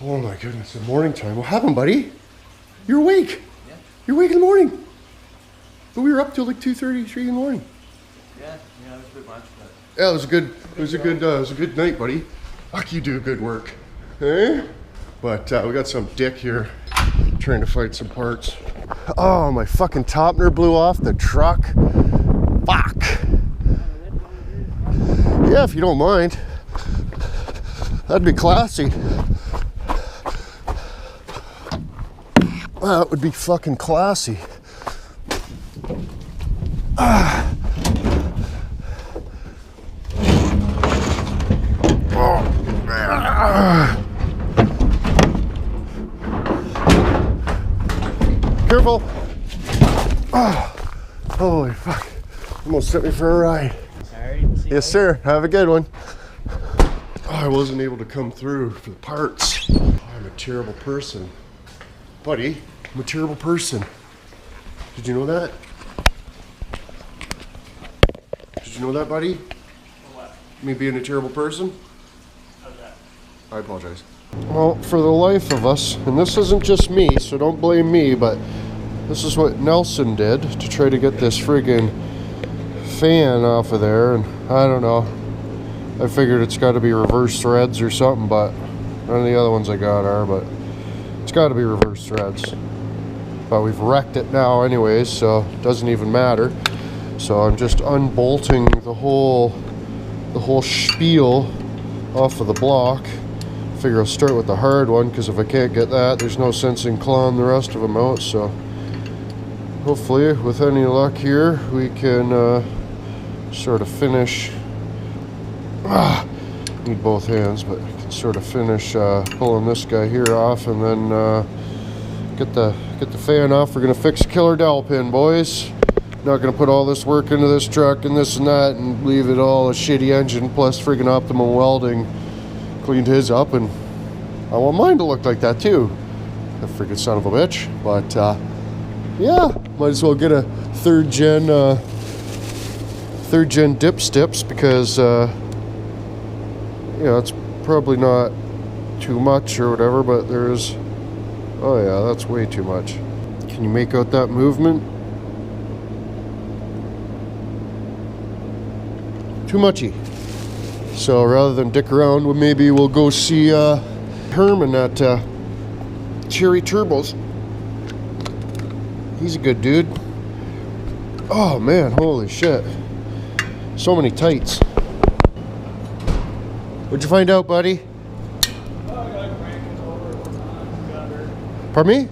Oh my goodness, the morning time. What happened, buddy? You're awake. Yeah. You're awake in the morning. But we were up till like 2:30, 3 in the morning. Yeah, it was a bit much, but Yeah, it was a good night, buddy. Fuck, you do good work. Eh? But we got some dick here trying to find some parts. Oh, my fucking topner blew off the truck. Fuck. Yeah, if you don't mind. That'd be classy. That would be fucking classy. Careful. Oh, holy fuck. Almost sent me for a ride. sorry. Yes, sir. Have a good one. Oh, I wasn't able to come through for the parts. I'm a terrible person. Buddy, I'm a terrible person. Did you know that? Did you know that, buddy? What? Me being a terrible person? How's that? I apologize. Well, for the life of us, and this isn't just me, so don't blame me, but this is what Nelson did to try to get this friggin' fan off of there, and I don't know. I figured it's got to be reverse threads or something, but none of the other ones I got are, but it's got to be reverse threads. But we've wrecked it now anyways, so it doesn't even matter. So I'm just unbolting the whole spiel off of the block. Figure I'll start with the hard one, because if I can't get that, there's no sense in clawing the rest of them out. So hopefully, with any luck here, we can sort of finish. Need both hands, but I can sort of finish pulling this guy here off, and then get the fan off. We're gonna fix a killer dowel pin, boys. Not gonna put all this work into this truck and this and that and leave it all a shitty engine plus friggin' Optimum Welding cleaned his up, and I want mine to look like that too. That friggin' son of a bitch. But yeah, might as well get a third gen dip stips, because yeah, it's probably not too much or whatever, but there's, oh yeah, that's way too much. Can you make out that movement? Too muchy. So rather than dick around, maybe we'll go see Herman at Cherry Turbos. He's a good dude. Oh man, holy shit. So many tights. What'd you find out, buddy? Pardon me?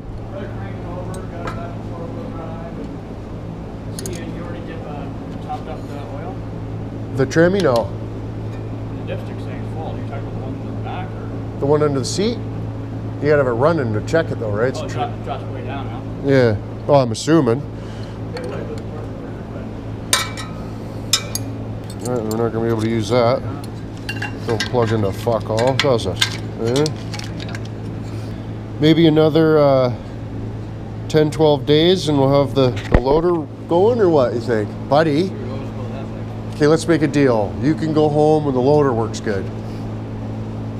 The trimmy? No. The dipstick's saying full. Are you talking about the one in the back, or? The one under the seat? You gotta have it running to check it though, right? It's It drops way down now. yeah. Oh, I'm assuming. Alright, we're not gonna be able to use that. Don't plug into fuck all, does it? Eh? Maybe another 10, 12 days and we'll have the loader going, or what you think? Buddy? Okay, let's make a deal. You can go home when the loader works good.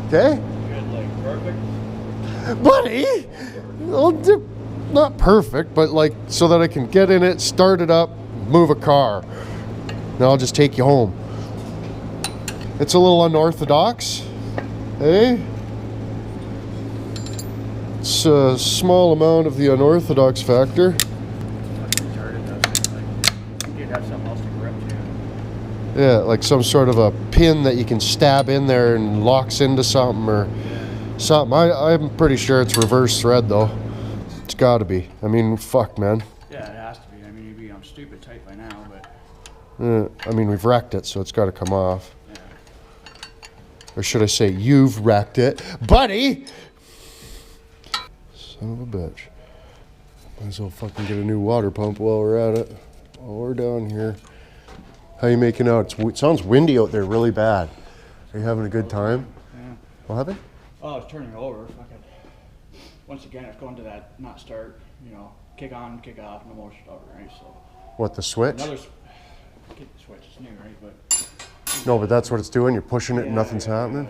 Okay? Good, like perfect. Buddy! Not perfect, but like so that I can get in it, start it up, move a car. Then I'll just take you home. It's a little unorthodox, eh? It's a small amount of the unorthodox factor. You'd have something else to grip to. Yeah, like some sort of a pin that you can stab in there and locks into something or something. I'm pretty sure it's reverse thread though. It's gotta be. I mean, fuck, man. Yeah, it has to be. I mean, you'd be on stupid tight by now, but. I mean, we've wrecked it, so it's gotta come off. Yeah. Or should I say, you've wrecked it. Buddy! Son of a bitch. Might as well fucking get a new water pump while we're at it. While we're down here. How you making out? It sounds windy out there really bad. Are you having a good time? Yeah. What happened? Oh, it's turning over. Fucking. Once again, it's going to that not start, kick on, kick off, no more start, right? So. What, the switch? Another kick the switch is new, right? But. No, but that's what it's doing. You're pushing it and nothing's happening.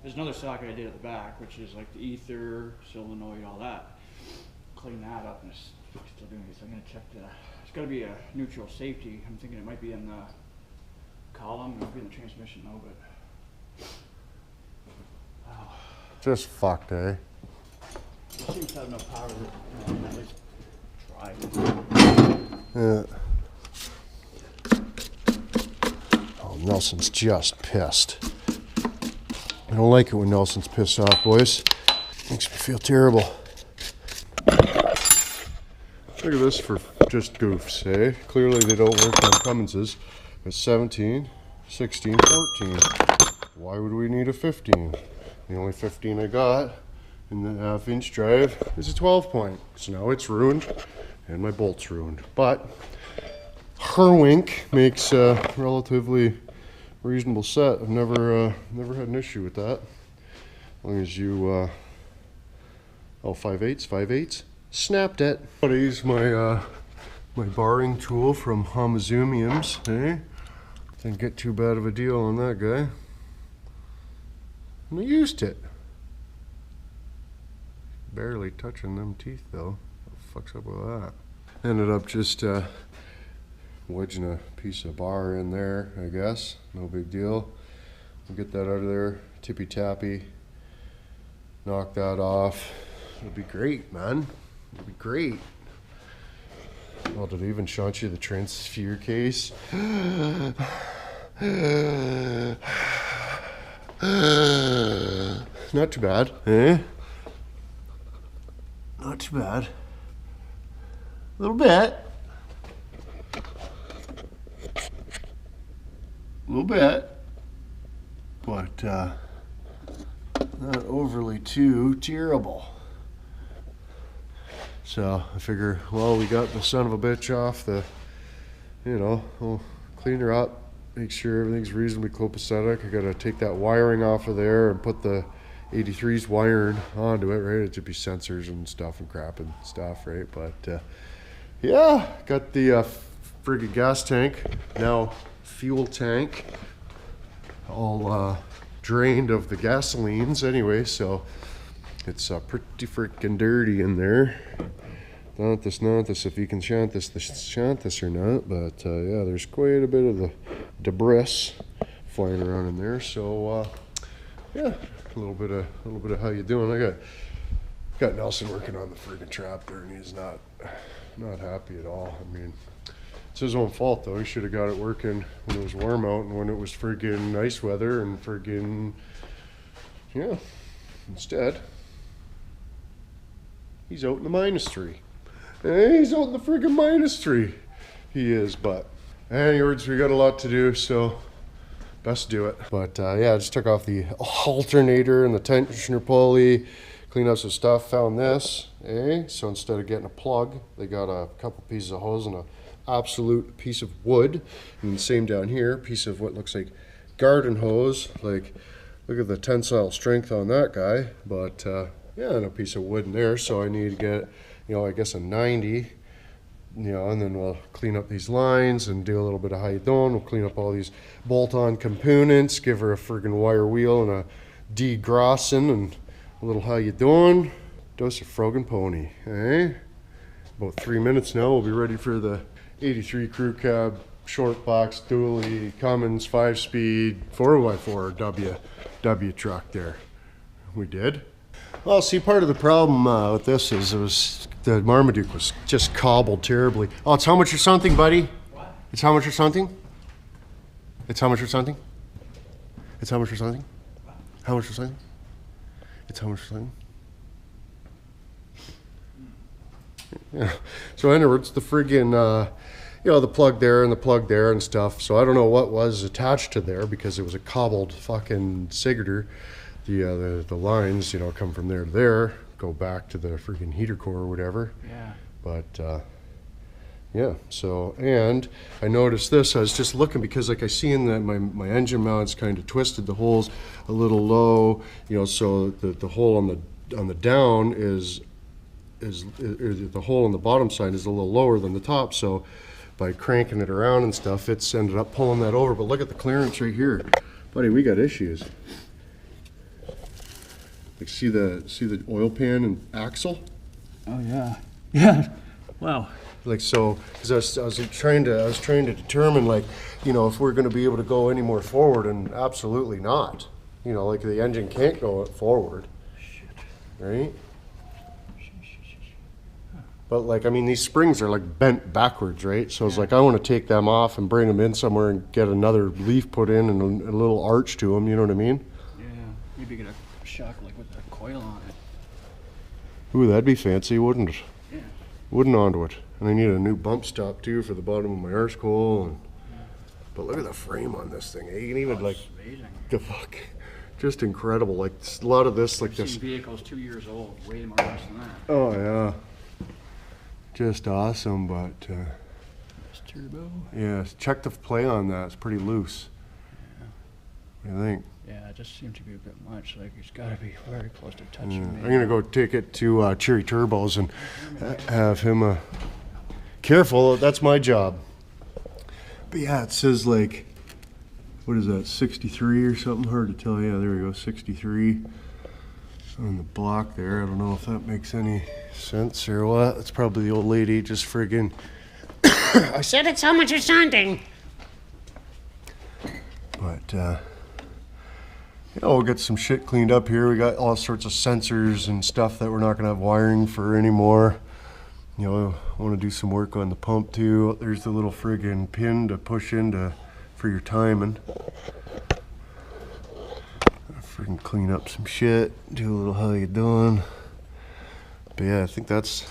There's another socket I did at the back, which is like the ether, solenoid, all that. Clean that up, and it's still doing it. So I'm gonna check the. It's got to be a neutral safety. I'm thinking it might be in the column, it might be in the transmission though, but. Wow. Just fucked, eh? It seems to have enough power to at least try. Yeah. Oh, Nelson's just pissed. I don't like it when Nelson's pissed off, boys. Makes me feel terrible. Look at this for just goofs, eh? Clearly they don't work on Cumminses. It's 17, 16, 14. Why would we need a 15? The only 15 I got in the half-inch drive is a 12-point. So now it's ruined, and my bolt's ruined. But Herwink makes a relatively reasonable set. I've never had an issue with that. As long as you, 5/8, snapped it. I use my my barring tool from Hamazumiums, eh? Didn't get too bad of a deal on that guy. And I used it. Barely touching them teeth though. What the fuck's up with that? Ended up just wedging a piece of bar in there, I guess. No big deal. We'll get that out of there, tippy tappy, knock that off. It'll be great, man. It'll be great. Oh, did I even show you the transfer case? Not too bad, eh? Not too bad. A little bit. A little bit, but not overly too terrible. So I figure, well, we got the son of a bitch off the, we'll clean her up, make sure everything's reasonably copacetic. I gotta take that wiring off of there and put the 83's wiring onto it, right? It should be sensors and stuff and crap and stuff, right? But yeah, got the friggin' gas tank, now fuel tank, all drained of the gasolines anyway, so it's pretty freaking dirty in there. Not this, if you can chant this or not, but yeah, there's quite a bit of the debris flying around in there. So yeah, a little bit of how you doing. I got Nelson working on the friggin' trap there, and he's not happy at all. I mean, it's his own fault though. He should have got it working when it was warm out and when it was friggin' nice weather and friggin', yeah. Instead, he's out in the -3. Hey, he's out in the friggin' -3. He is, but anyways, we got a lot to do, so best do it. But yeah, I just took off the alternator and the tensioner pulley, cleaned up some stuff, found this, so instead of getting a plug, they got a couple pieces of hose and a absolute piece of wood, and the same down here, piece of what looks like garden hose. Like, look at the tensile strength on that guy, but yeah, and a piece of wood in there. So I need to get, I guess a 90, and then we'll clean up these lines and do a little bit of how you doing. We'll clean up all these bolt-on components, give her a friggin' wire wheel and a degrossing and a little how you doing. Dose of Frogan Pony, eh? About 3 minutes now, we'll be ready for the 83 crew cab, short box, dually, Cummins 5-speed, 4x4 W truck there. We did. Well, see, part of the problem with this is the Marmaduke was just cobbled terribly. Oh, it's how much or something, buddy? What? It's how much or something? It's how much or something? It's how much or something? What? How much or something? It's how much or something? Yeah. So in other words, the friggin', the plug there and the plug there and stuff. So I don't know what was attached to there because it was a cobbled fucking Sigurder. The lines, come from there to there, go back to the freaking heater core or whatever. Yeah. But yeah. So, and I noticed this. I was just looking because, like, I see in that my engine mount's kind of twisted. The hole's a little low. So the hole on the down is the hole on the bottom side is a little lower than the top. So by cranking it around and stuff, it's ended up pulling that over. But look at the clearance right here, buddy. We got issues. Like see the oil pan and axle? Oh yeah. Yeah. Wow. Like so, because I was trying to determine, like, you know, if we're going to be able to go any more forward, and absolutely not. You know, like the engine can't go forward. Shit. Right? But like, I mean, these springs are like bent backwards, right? So it's like, I want to take them off and bring them in somewhere and get another leaf put in and a little arch to them, you know what I mean? Yeah. Maybe get a shock like with a coil on it. Ooh, that'd be fancy, wouldn't it? Yeah. Wooden onto it. And I need a new bump stop too for the bottom of my arse coal. And, but look at the frame on this thing. You can even like, amazing. the fuck, just incredible. Like a lot of this, like I've this. seen vehicles 2 years old, way more less than that. Oh yeah. Just awesome, but It's turbo. yeah, check the play on that. It's pretty loose. Yeah. What do you think? Yeah, it just seemed to be a bit much. Like it's got to be very close to touching Yeah. me. I'm gonna go take it to Cherry Turbos and have him. Careful, that's my job. But yeah, it says like, what is that, 63 or something? Hard to tell. Yeah, there we go, 63 on the block there. I don't know if that makes any sense or what. It's probably the old lady just friggin'. I said it's how much or something. But yeah, we'll get some shit cleaned up here. We got all sorts of sensors and stuff that we're not gonna have wiring for anymore. You know, I want to do some work on the pump too. There's the little friggin' pin to push into for your timing. Friggin' clean up some shit. Do a little how you doing. But yeah, I think that's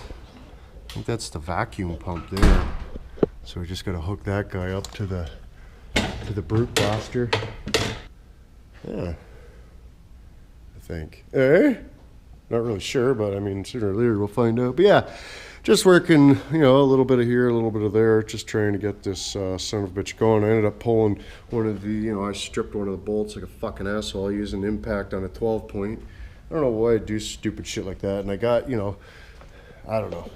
the vacuum pump there. So we just gotta hook that guy up to the brute blaster. Yeah, I think. Eh? Not really sure, but I mean, sooner or later we'll find out. But yeah, just working, you know, a little bit of here, a little bit of there, just trying to get this son of a bitch going. I ended up pulling one of the, you know, I stripped one of the bolts like a fucking asshole using impact on a 12 point. I don't know why I do stupid shit like that. And I got, you know, I don't know.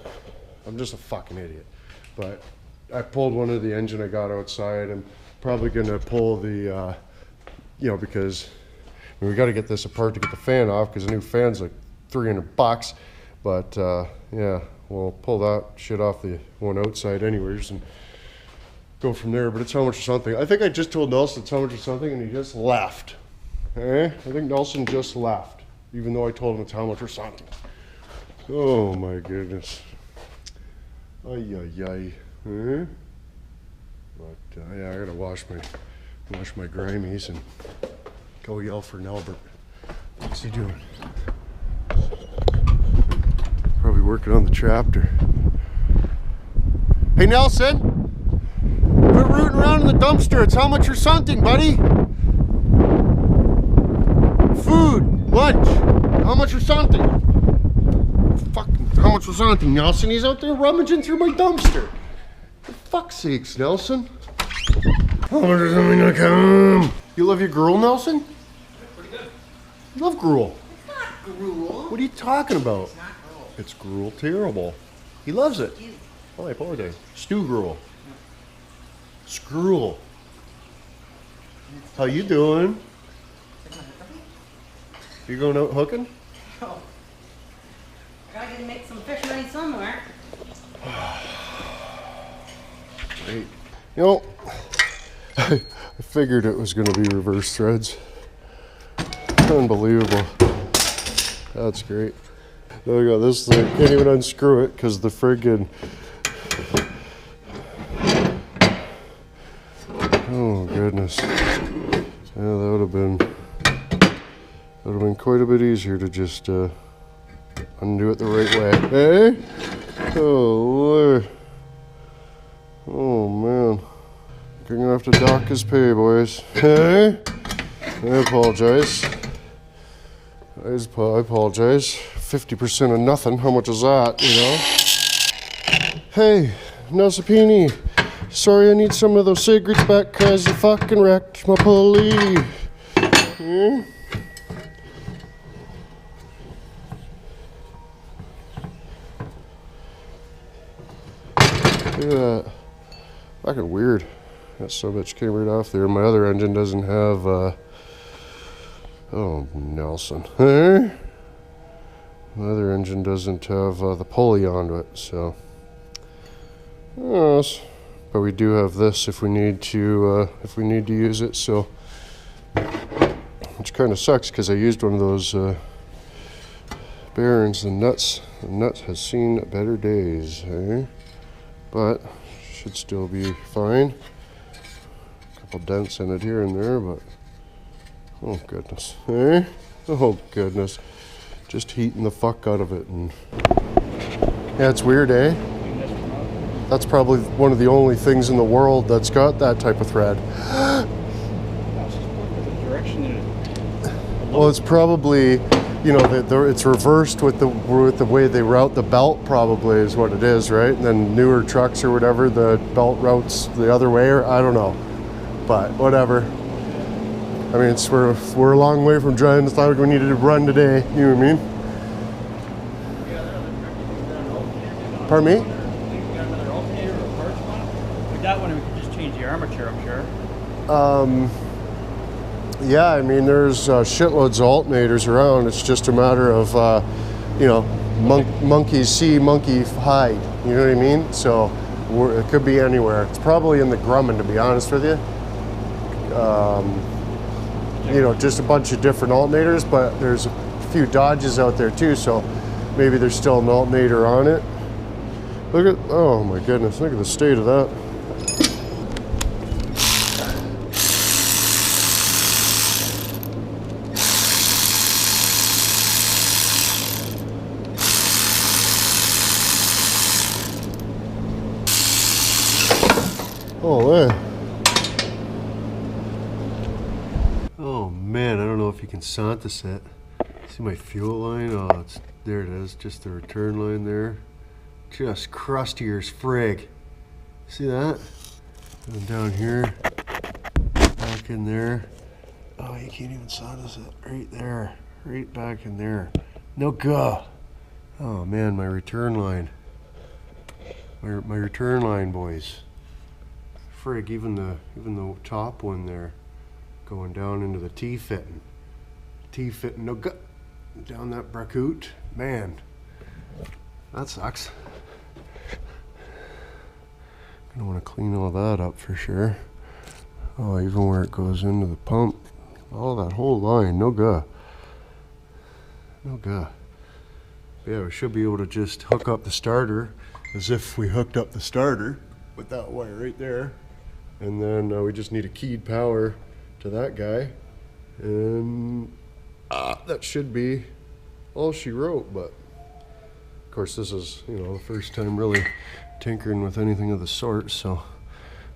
I'm just a fucking idiot. But I pulled one of the engine I got outside. I'm probably going to pull the, you know, because I mean, we got to get this apart to get the fan off because the new fan's like $300. But yeah, we'll pull that shit off the one outside anyways and go from there. But it's how much or something. I think I just told Nelson it's how much or something and he just laughed. Eh? I think Nelson just laughed, even though I told him it's how much or something. Oh my goodness. Ay ay ay. Eh? But yeah, I gotta wash my grimies and go yell for Nelbert. What's he doing? Probably working on the tractor. Hey Nelson, quit rooting around in the dumpster. It's how much or something, buddy. Food, lunch, how much or something. Fucking how much or something, Nelson. He's out there rummaging through my dumpster. For fuck's sakes, Nelson. How much or something gonna come? You love your gruel, Nelson? Pretty good. You love gruel. It's not gruel. What are you talking about? It's not gruel. It's gruel terrible. He loves it. Oh, I apologize. Stew gruel. Scruel. How you doing? You going out hooking? Oh. I gotta make some fish money somewhere. Great. You know, I figured it was going to be reverse threads. Unbelievable. That's great. There we go. This thing, can't even unscrew it because the friggin'. Oh goodness. Yeah, that would have been quite a bit easier to just undo it the right way. Hey? Oh Lord. Oh man. You're gonna have to dock his pay, boys. Hey? I apologize. I apologize. 50% of nothing. How much is that, you know? Hey, Nelsapini. Sorry, I need some of those cigarettes back because you fucking wrecked my pulley. Hmm? Look at that. Fucking weird. That so much came right off there. My other engine doesn't have, oh, Nelson. Huh? The other engine doesn't have the pulley onto it, so yes. But we do have this if we need to use it. So, which kind of sucks because I used one of those bearings. The nut has seen better days, eh? But should still be fine. A couple dents in it here and there, but oh goodness, eh? Oh goodness, just heating the fuck out of it. And yeah, it's weird, eh? That's probably one of the only things in the world that's got that type of thread. Well, it's probably, you know, it's reversed with the way they route the belt. Probably is what it is, right? And then newer trucks or whatever, the belt routes the other way, or I don't know. But whatever. I mean, we're a long way from driving. It's not like we needed to run today. You know what I mean? Pardon me? That one we could just change the armature, I'm sure. Yeah, I mean, there's shitloads of alternators around. It's just a matter of, you know, monkey see, monkey hide. You know what I mean? So it could be anywhere. It's probably in the Grumman, to be honest with you. You know, just a bunch of different alternators, but there's a few Dodges out there too, so maybe there's still an alternator on it. Look at, oh my goodness, look at the state of that. Oh, man. Oh, man, I don't know if you can this it. See my fuel line? Oh, there it is, just the return line there. Just crusty as frig. See that? And down here, back in there. Oh, you can't even this it. Right there, right back in there. No go. Oh, man, my return line. My return line, boys. Frig, even the top one there, going down into the T-fitting, no go, down that bracoot, man, that sucks. Gonna want to clean all that up for sure. Oh, even where it goes into the pump, all that whole line, no go. Yeah, we should be able to just hook up the starter as if we hooked up the starter with that wire right there. And then we just need a keyed power to that guy. And that should be all she wrote. But of course, this is, you know, the first time really tinkering with anything of the sort. So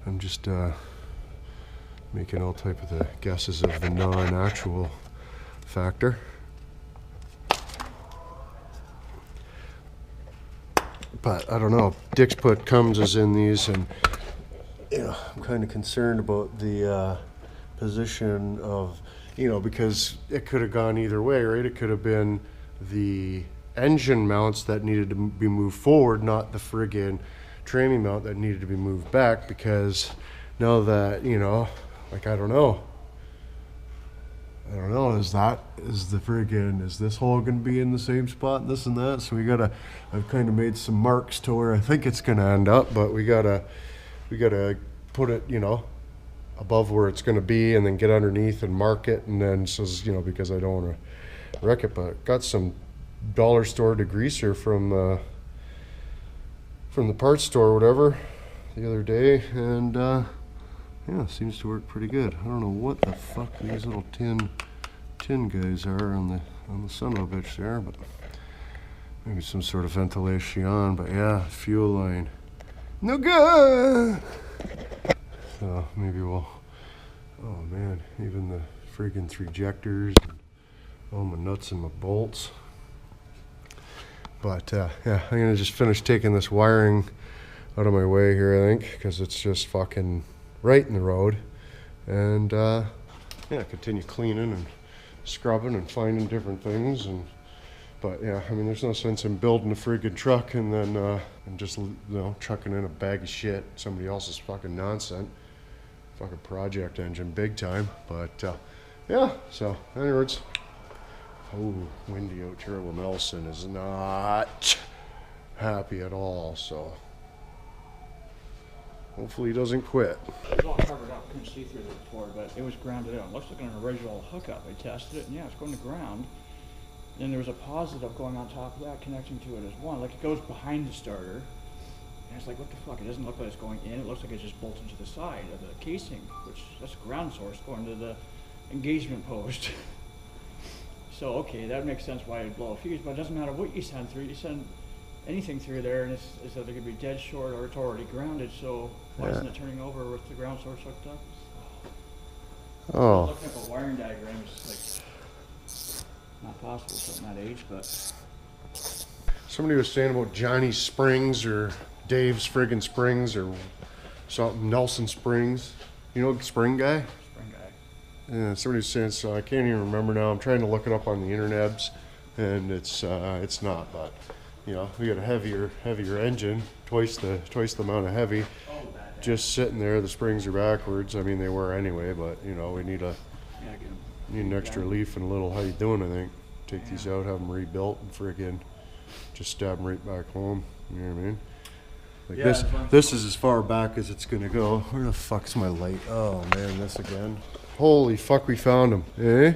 I'm just making all type of the guesses of the non-actual factor. But I don't know, Dick's put Cumses in these, and you know, I'm kind of concerned about the position of, you know, because it could have gone either way, right? It could have been the engine mounts that needed to be moved forward, not the friggin' training mount that needed to be moved back, because now that, you know, like, I don't know, is this hole gonna be in the same spot and this and that? So I've kind of made some marks to where I think it's gonna end up, but we gotta put it, you know, above where it's gonna be, and then get underneath and mark it, and then, so, you know, because I don't wanna wreck it. But got some dollar store degreaser from the parts store or whatever the other day, and yeah, seems to work pretty good. I don't know what the fuck these little tin guys are on the son of a bitch there, but maybe some sort of ventilation. But yeah, fuel line, no good. So maybe we'll, oh man, even the friggin' trajectors, and all my nuts and my bolts. But yeah, I'm gonna just finish taking this wiring out of my way here, I think, because it's just fucking right in the road. And yeah, continue cleaning and scrubbing and finding different things. But yeah, I mean, there's no sense in building a friggin' truck and then and just, you know, chucking in a bag of shit, somebody else's fucking nonsense. Fucking project engine, big time. But yeah, so anyways, Oh, windy out here. Well, Nelson is not happy at all, so hopefully he doesn't quit. It was all covered up, couldn't see through it before, but it was grounded out. It looks like an original hookup. I tested it, and yeah, it's going to ground. Then there was a positive going on top of that, connecting to it as one. Like, it goes behind the starter. And it's like, what the fuck? It doesn't look like it's going in. It looks like it's just bolted to the side of the casing, which that's a ground source going to the engagement post. So, okay, that makes sense why it'd blow a fuse, but it doesn't matter what you send through. You send anything through there, and it's either going to be dead short or it's already grounded, so why isn't it turning over with the ground source hooked up? Oh. Looking at the wiring diagram is like not possible something that age, but Somebody was saying about Johnny's Springs or Dave's friggin' Springs or something, Nelson Springs. You know, spring guy? spring guy. Yeah, somebody was saying, so I can't even remember now. I'm trying to look it up on the internets, and it's not, but you know, we got a heavier engine, twice the amount of heavy. Just sitting there, the springs are backwards. I mean, they were anyway, but you know, we need an extra leaf and a little. How you doing? I think take these out, have them rebuilt, and friggin' just stab them right back home. You know what I mean? Like this is as far back as it's gonna go. Where the fuck's my light? Oh man, this again. Holy fuck, we found him. Eh?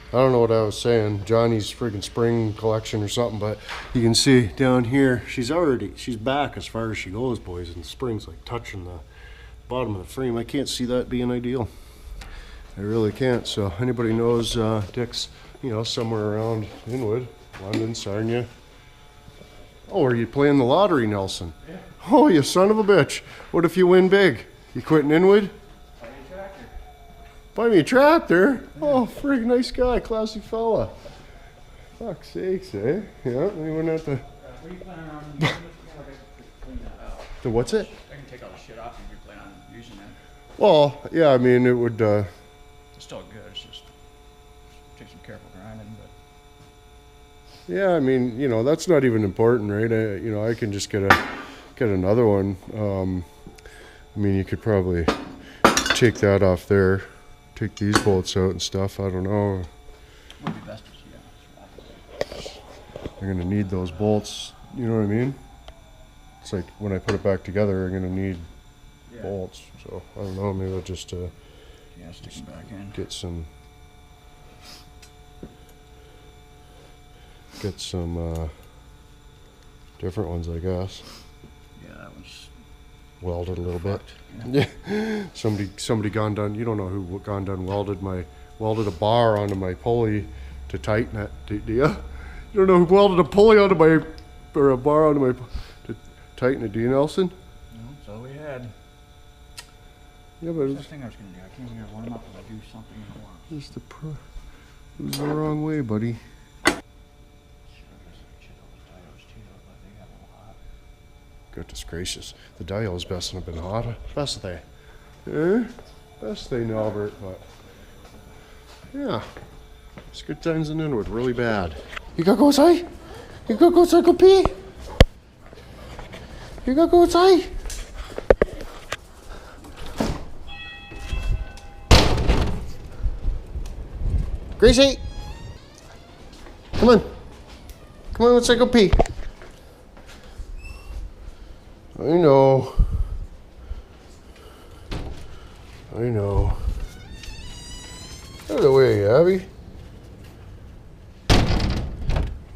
I don't know what I was saying. Johnny's friggin' spring collection or something, but you can see down here, she's back as far as she goes, boys, and the spring's like touching the bottom of the frame. I can't see that being ideal. I really can't. So anybody knows Dick's, you know, somewhere around Inwood, London, Sarnia. Oh, are you playing the lottery, Nelson? Yeah. Oh, you son of a bitch. What if you win big? You quitting Inwood? Buy me a tractor. Buy me a tractor? Oh, frig, nice guy, classy fella. Fuck's sakes, eh? Yeah, we wouldn't have to... What are you planning on using this for? I can clean that out. The what's it? I can take all the shit off if you plan on using it. Well, yeah, I mean, it would, It's still good, it's just take some careful grinding, but... yeah, I mean, you know, that's not even important, right? You know, I can just get another one. I mean, you could probably take that off there, take these bolts out and stuff. I don't know. Would be best to see I'm gonna need those bolts. You know what I mean? It's like when I put it back together, I'm gonna need bolts. So I don't know. Maybe I'll just stick them back in. get some different ones, I guess. Yeah, that one's Welded a little bit. Yeah. Yeah. Somebody gone done. You don't know who gone done welded a bar onto my pulley to tighten it. Do you? You don't know who welded a pulley onto my or a bar onto my to tighten it? Do you, Nelson? No, that's all we had. Yeah, but That's the thing I was gonna do. I came here to warm up and I do something in the warm. it's it was the wrong way, buddy. Goodness gracious, the dial's best have been hot. Best they. Eh? Best they, Albert, but yeah. It's good times in Inwood, really bad. You gotta go outside? You gotta go outside, go pee? You gotta go outside? Gracie! Come on. Come on, outside, go pee. I know. Out of the way, Abby.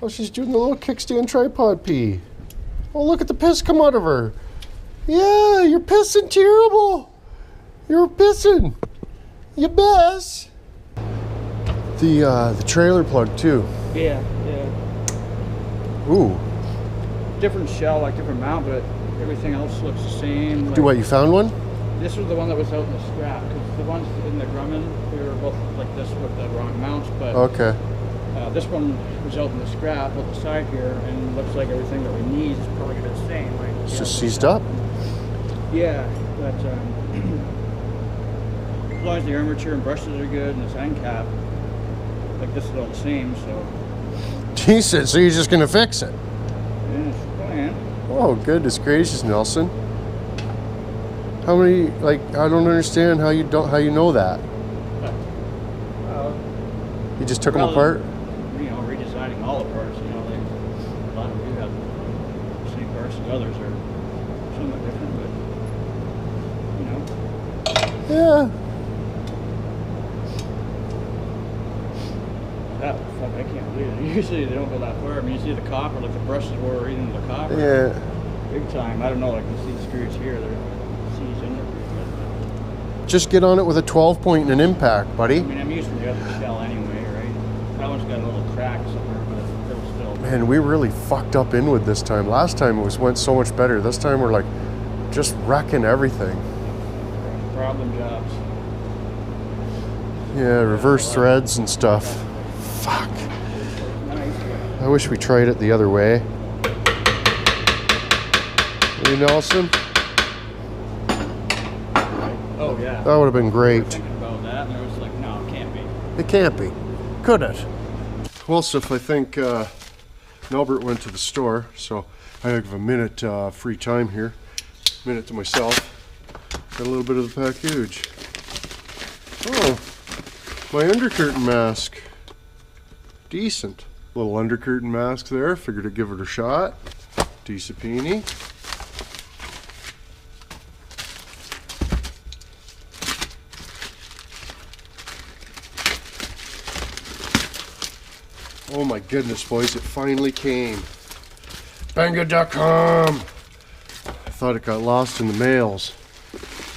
Oh, she's doing the little kickstand tripod pee. Oh, look at the piss come out of her. Yeah, you're pissing terrible. You're pissing. You mess. The trailer plug too. Yeah. Ooh. Different shell, like different mount, but everything else looks the same. Like, Do what? You found one? This was the one that was out in the scrap, because the ones in the Grumman, they were both like this with the wrong mounts, but Okay. this one was out in the scrap with the side here, and looks like everything that we need is probably gonna be the same. Like, It's just seized up. Yeah, but as long as the armature and brushes are good and this end cap, like this is all the same, so. Jesus, so you're just gonna fix it? Yeah, it's fine. Oh, goodness gracious, Nelson. How many, like, I don't understand how you know that. Well, You just took them apart? You know, The others are somewhat different, but, you know. Yeah. That, fuck, I can't believe it. Usually they don't go that far. I mean, you see the copper, like the brushes were right into the copper. Yeah. Big time. I don't know, like you see the screws here, they're seized in there pretty good. Just get on it with a 12 point and an impact, buddy. I mean, I'm used to the other shell anyway, right? That one's got a little crack somewhere, but it'll still. Man, we really fucked up inwood this time. Last time it went so much better. This time we're like just wrecking everything. Problem jobs. Yeah, reverse threads and stuff. Fuck. Nice. I wish we tried it the other way. Hey, Nelson? Oh, yeah. That would have been We were great. thinking about that, and I was like, no, it can't be. It can't be. Could it? Well, so if I think Melbert went to the store, so I have a minute free time here. Minute to myself. Got a little bit of the package. Oh, my undercurtain mask. Decent. Little undercurtain mask there. Figured I'd give it a shot. Decent peenie. Oh my goodness, boys, it finally came. Banggood.com. I thought it got lost in the mails.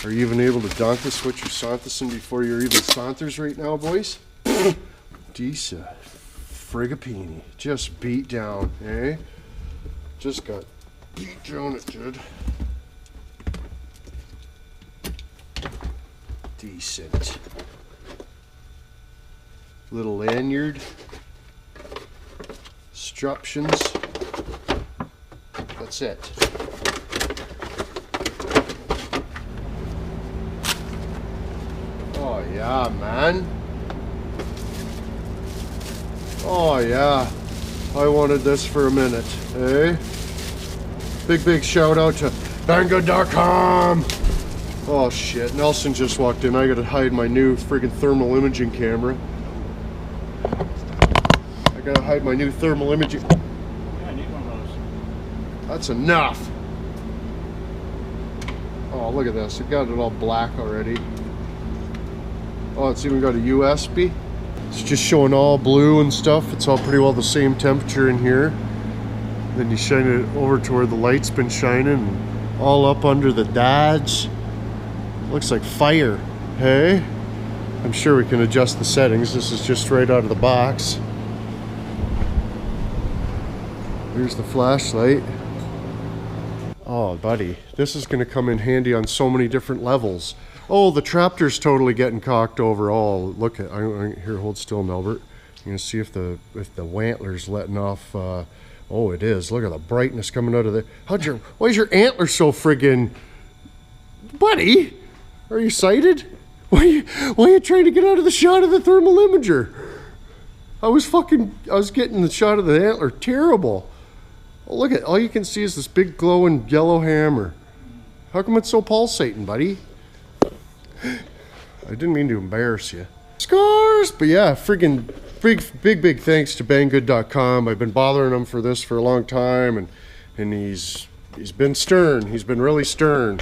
Are you even able to donkis what you're Santasin before you're even Santas right now, boys? Decent. Frigapini. Just beat down, eh? Just got beat down, it did. Decent. Little lanyard. Instructions. That's it. Oh yeah, man. Oh yeah. I wanted this for a minute, eh? Big shout out to Banggood.com. Oh shit, Nelson just walked in. I gotta hide my new friggin' thermal imaging camera. I gotta hide my new thermal imaging. Yeah, I need one of those. That's enough. Oh, look at this. It got it all black already. Oh, it's even got a USB. It's just showing all blue and stuff. It's all pretty well the same temperature in here. Then you shine it over to where the light's been shining and all up under the dodge. Looks like fire, hey? I'm sure we can adjust the settings. This is just right out of the box. Here's the flashlight. Oh, buddy, this is gonna come in handy on so many different levels. Oh, the traptor's totally getting cocked over. Oh, look at, here, hold still, Melbert. You're gonna see if the antler's letting off. Oh, it is. Look at the brightness coming out of the. Why is your antler so friggin'? Buddy, are you sighted? Why are you trying to get out of the shot of the thermal imager? I was getting the shot of the antler terrible. Oh, look at, all you can see is this big glowing yellow hammer. How come it's so pulsating, buddy? I didn't mean to embarrass you. Scars! But yeah, friggin' big thanks to Banggood.com. I've been bothering him for this for a long time, and he's been stern. He's been really stern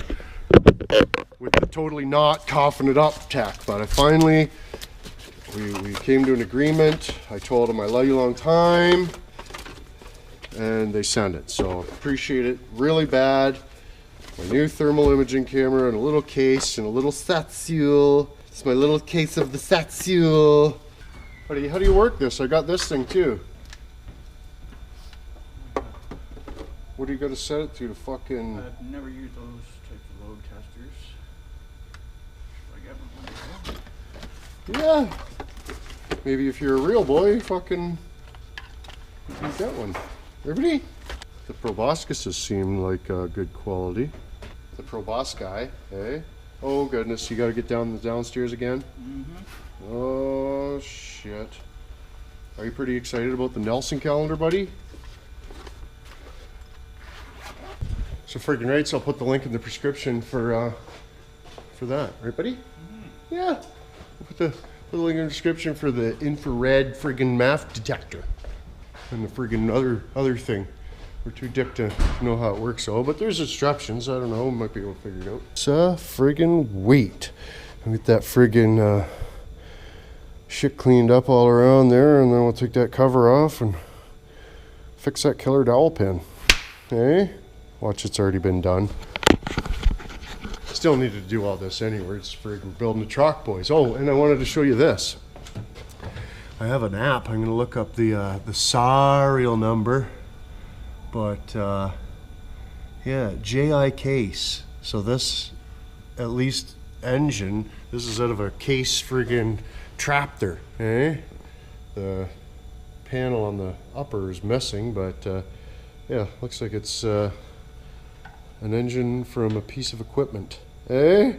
with the totally not coughing it up tech. But I finally, we came to an agreement. I told him I love you a long time, and they sent it. So appreciate it really bad. My new thermal imaging camera and a little case and a little Satsul. It's my little case of the Satsul. How do you work this? I got this thing too. What do you got to set it to fucking... I've never used those types of load testers. I got one. Yeah. Maybe if you're a real boy, fucking... you get one. Everybody? The proboscises seem like good quality. The proboscis guy, eh? Oh goodness, you gotta get down the downstairs again? Mm-hmm. Oh shit. Are you pretty excited about the Nelson calendar, buddy? So friggin' right, so I'll put the link in the prescription for that, right buddy? Mm-hmm. Yeah. I'll put the link in the description for the infrared friggin' math detector. And the friggin' other thing. We're too dick to know how it works, but there's instructions. I don't know, we might be able to figure it out. It's friggin' weight. And get that friggin' shit cleaned up all around there, and then we'll take that cover off and fix that killer dowel pin. Hey? Watch, it's already been done. Still need to do all this anyway. It's friggin' building a truck, boys. Oh, and I wanted to show you this. I have an app. I'm going to look up the serial number. But, yeah, JI case. So this, at least, engine, this is out of a case friggin' tractor, eh? The panel on the upper is missing, but, yeah, looks like it's an engine from a piece of equipment. Eh?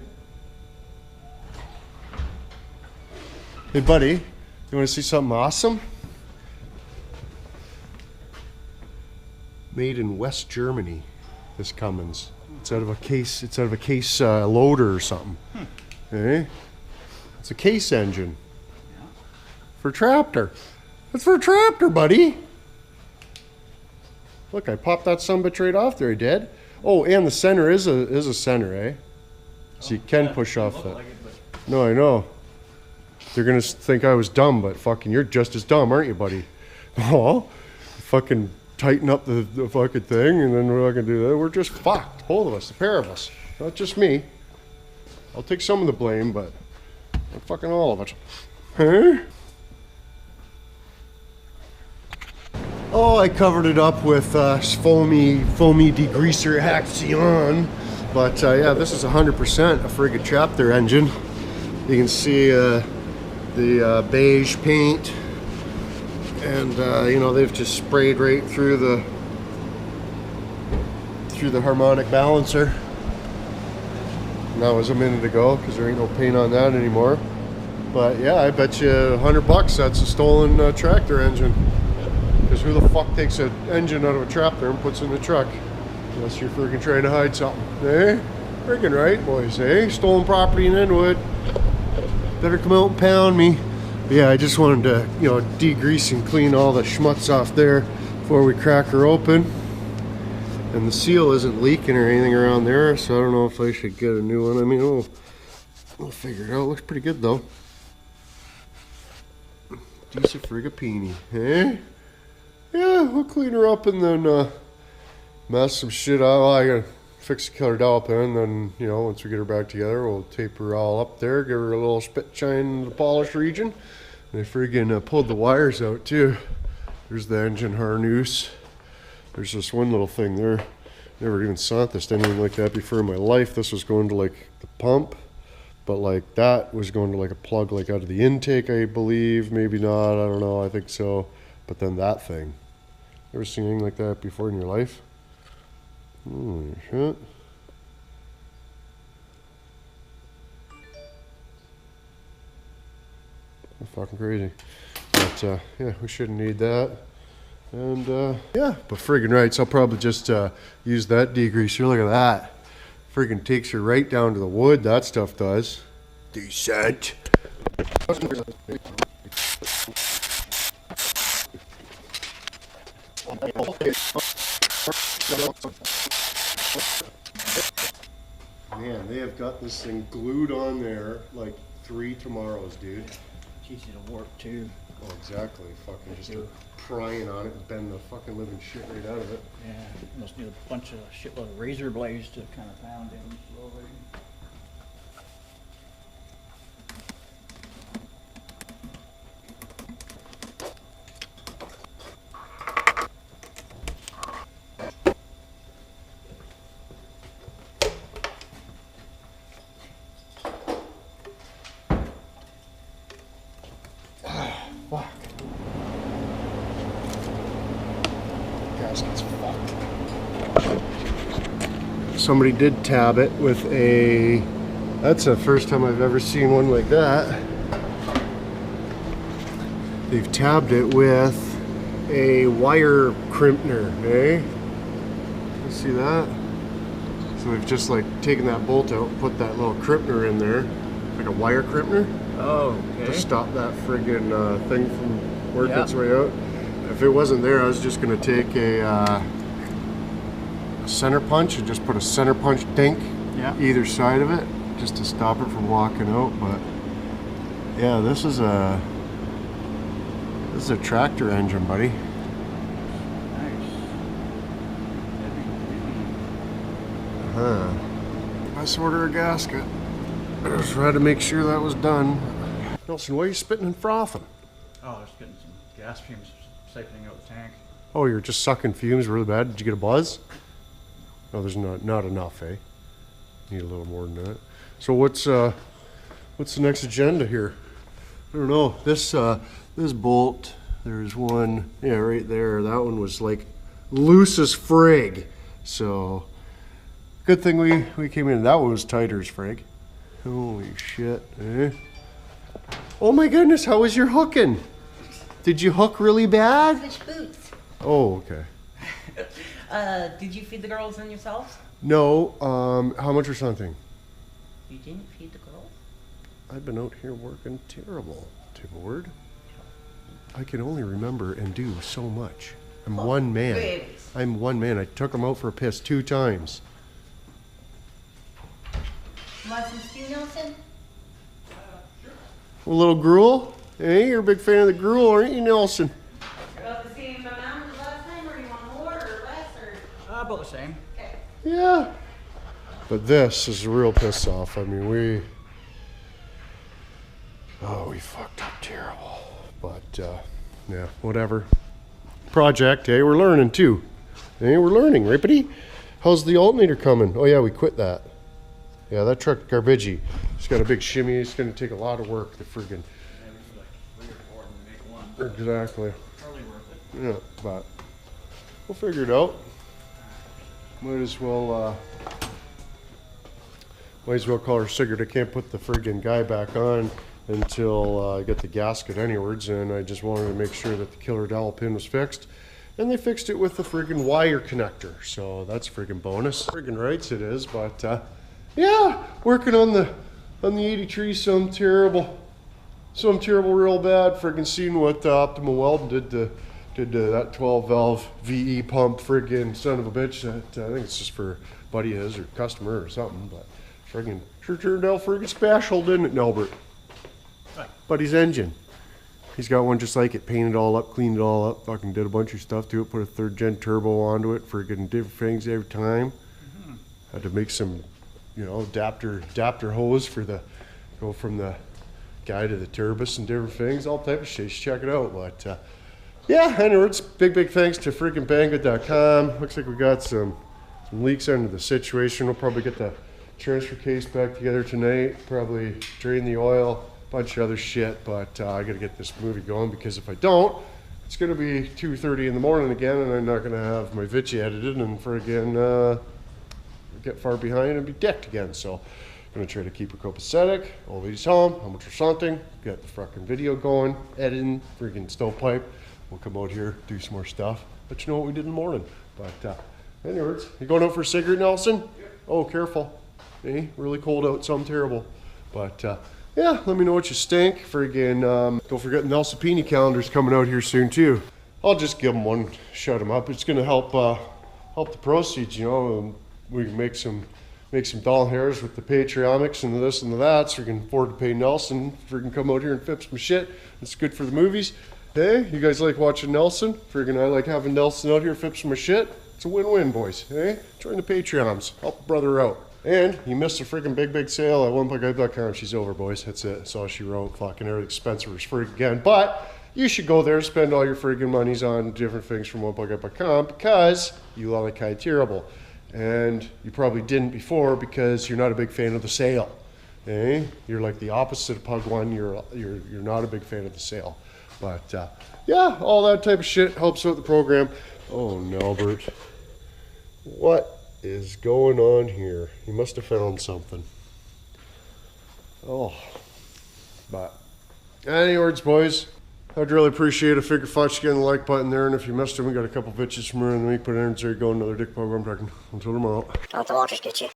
Hey, buddy, you want to see something awesome? Made in West Germany, this Cummins. It's out of a case. It's out of a case loader or something. Eh? It's a case engine. Yeah. For a tractor. It's for a tractor, buddy. Look, I popped that sumbitch right off there, I did. Oh, and the center is a center, eh? So you can push off that. Like it, but No, I know. They're gonna think I was dumb, but fucking you're just as dumb, aren't you, buddy? Oh, fucking tighten up the fucking thing, and then we're not gonna do that. We're just fucked, both of us, the pair of us, not just me. I'll take some of the blame, but not fucking all of it. Huh? Oh, I covered it up with foamy degreaser action, but yeah, this is 100% a friggin' tractor engine. You can see the beige paint, and you know, they've just sprayed right through the harmonic balancer. And that was a minute ago, because there ain't no paint on that anymore. But yeah, I bet you $100 that's a stolen tractor engine. Because who the fuck takes an engine out of a tractor and puts it in the truck? Unless you're freaking trying to hide something. Eh? Freaking right, boys, eh? Stolen property in Inwood. Better come out and pound me. But yeah, I just wanted to, you know, degrease and clean all the schmutz off there before we crack her open. And the seal isn't leaking or anything around there, so I don't know if I should get a new one. I mean, we'll figure it out. Looks pretty good, though. Decent friggapini, eh? Yeah, we'll clean her up and then mess some shit up. Well, I gotta fix the killer dowel pin, then, you know, once we get her back together, we'll tape her all up there, give her a little spit shine in the polish region. And I friggin' pulled the wires out, too. There's the engine harness. There's this one little thing there. Never even saw this anything like that before in my life. This was going to like the pump, but like that was going to like a plug like out of the intake, I believe. Maybe not, I don't know, I think so. But then that thing. Ever seen anything like that before in your life? Holy shit. That's fucking crazy. But yeah, we shouldn't need that. And yeah, but friggin' right, so I'll probably just use that degreaser. Look at that. Friggin' takes you right down to the wood, that stuff does. Decent. Man, they have got this thing glued on there like 3 tomorrows, dude. it's easy to warp too. Oh, exactly. Fucking just prying on it and bend the fucking living shit right out of it. Yeah, you must need a bunch of shitload of razor blades to kind of pound in slowly. Fuck. Gasket's fucked. Somebody did tab it with a... That's the first time I've ever seen one like that. They've tabbed it with a wire crimper, eh? You see that? So we've just like taken that bolt out, put that little crimper in there, like a wire crimper. Oh, okay. To stop that friggin' thing from working Yeah. its way out. If it wasn't there, I was just gonna take a center punch and just put a center punch dink either side of it just to stop it from walking out. But yeah, this is a tractor engine, buddy. Nice. Let's order a gasket. I just had to make sure that was done. Nelson, why are you spitting and frothing? Oh, I was getting some gas fumes siphoning out the tank. Oh, you're just sucking fumes really bad. Did you get a buzz? No, there's not enough, eh? Need a little more than that. So what's the next agenda here? I don't know. This bolt, there's one, yeah, right there. That one was like loose as frig. So good thing we came in. That one was tighter as frig. Holy shit, eh? Oh my goodness, how was your hooking? Did you hook really bad? Fish boots. Oh, okay. Did you feed the girls and yourselves? No, how much or something? You didn't feed the girls? I've been out here working terrible, Timward. I can only remember and do so much. I'm one man. Babies. I'm one man. I took them out for a piss 2 times. Want some stew, Nelson? A little gruel? Hey, you're a big fan of the gruel, aren't you, Nelson? About the same amount as last time, or you want more or less, or? About the same. Okay. Yeah. But this is a real piss off. I mean, we fucked up terrible. But, yeah, whatever. Project, hey, we're learning too. Hey, we're learning, right, buddy? How's the alternator coming? Oh, yeah, we quit that. Yeah, that truck garbagey. It's got a big shimmy. It's going to take a lot of work to friggin'. Yeah, we put like 3 or 4 to make one. Exactly. Probably worth it. Yeah, but we'll figure it out. Might as well call her Sigurd. I can't put the friggin' guy back on until I get the gasket anywards, and I just wanted to make sure that the killer dowel pin was fixed. And they fixed it with the friggin' wire connector, so that's friggin' bonus. Friggin' rights it is, but yeah, working on the 83, some terrible real bad. Friggin' seeing what Optimal Welding did to that 12 valve VE pump, friggin' son of a bitch. That I think it's just for buddy his or customer or something, but friggin' sure turned out friggin' special, didn't it, Nelbert? Buddy's engine. He's got one just like it, painted all up, cleaned it all up, fucking did a bunch of stuff to it, put a 3rd gen turbo onto it, friggin' different things every time. Had to make some, you know, adapter hose for go from the guy to the turbus and different things, all type of shit. You should check it out. But yeah, anyways, big thanks to freaking Banggood.com. Looks like we got some leaks under the situation. We'll probably get the transfer case back together tonight, probably drain the oil, bunch of other shit, but I gotta get this movie going, because if I don't, it's gonna be 2:30 in the morning again, and I'm not gonna have my Vichy edited and friggin' get far behind and be decked again. So I'm gonna try to keep it copacetic, always home, how much or something, get the fucking video going, editing, friggin' stovepipe. We'll come out here, do some more stuff, let you know what we did in the morning. But anyways, you going out for a cigarette, Nelson? Yep. Oh, careful. Eh? Really cold out, something terrible. But yeah, let me know what you stink. Friggin' don't forget the Nelsopini calendar's coming out here soon too. I'll just give them one, shut them up. It's gonna help the proceeds, you know. And we can make some doll hairs with the Patreomics and this and that, so we can afford to pay Nelson. Friggin' come out here and flip some shit. It's good for the movies. Hey, you guys like watching Nelson? Friggin' I like having Nelson out here flip some shit. It's a win-win, boys. Hey, join the Patreons, help a brother out. And you missed a freaking big sale at onebugguy.com. She's over, boys. That's it. That's all she wrote. Fucking everything Spencer was free again. But you should go there and spend all your friggin' monies on different things from onebugguy.com, because you like Kai Terrible. And you probably didn't before because you're not a big fan of the sale. Eh? You're like the opposite of Pug One. You're not a big fan of the sale. But yeah, all that type of shit helps out the program. Oh, Nelbert. What is going on here? You must have found something. Oh. But anyways, boys, I'd really appreciate it. Figure fudge getting the like button there, and if you missed it, we got a couple bitches from around the week, but there you go, another dick program talking. Until tomorrow. Don't the waters get you.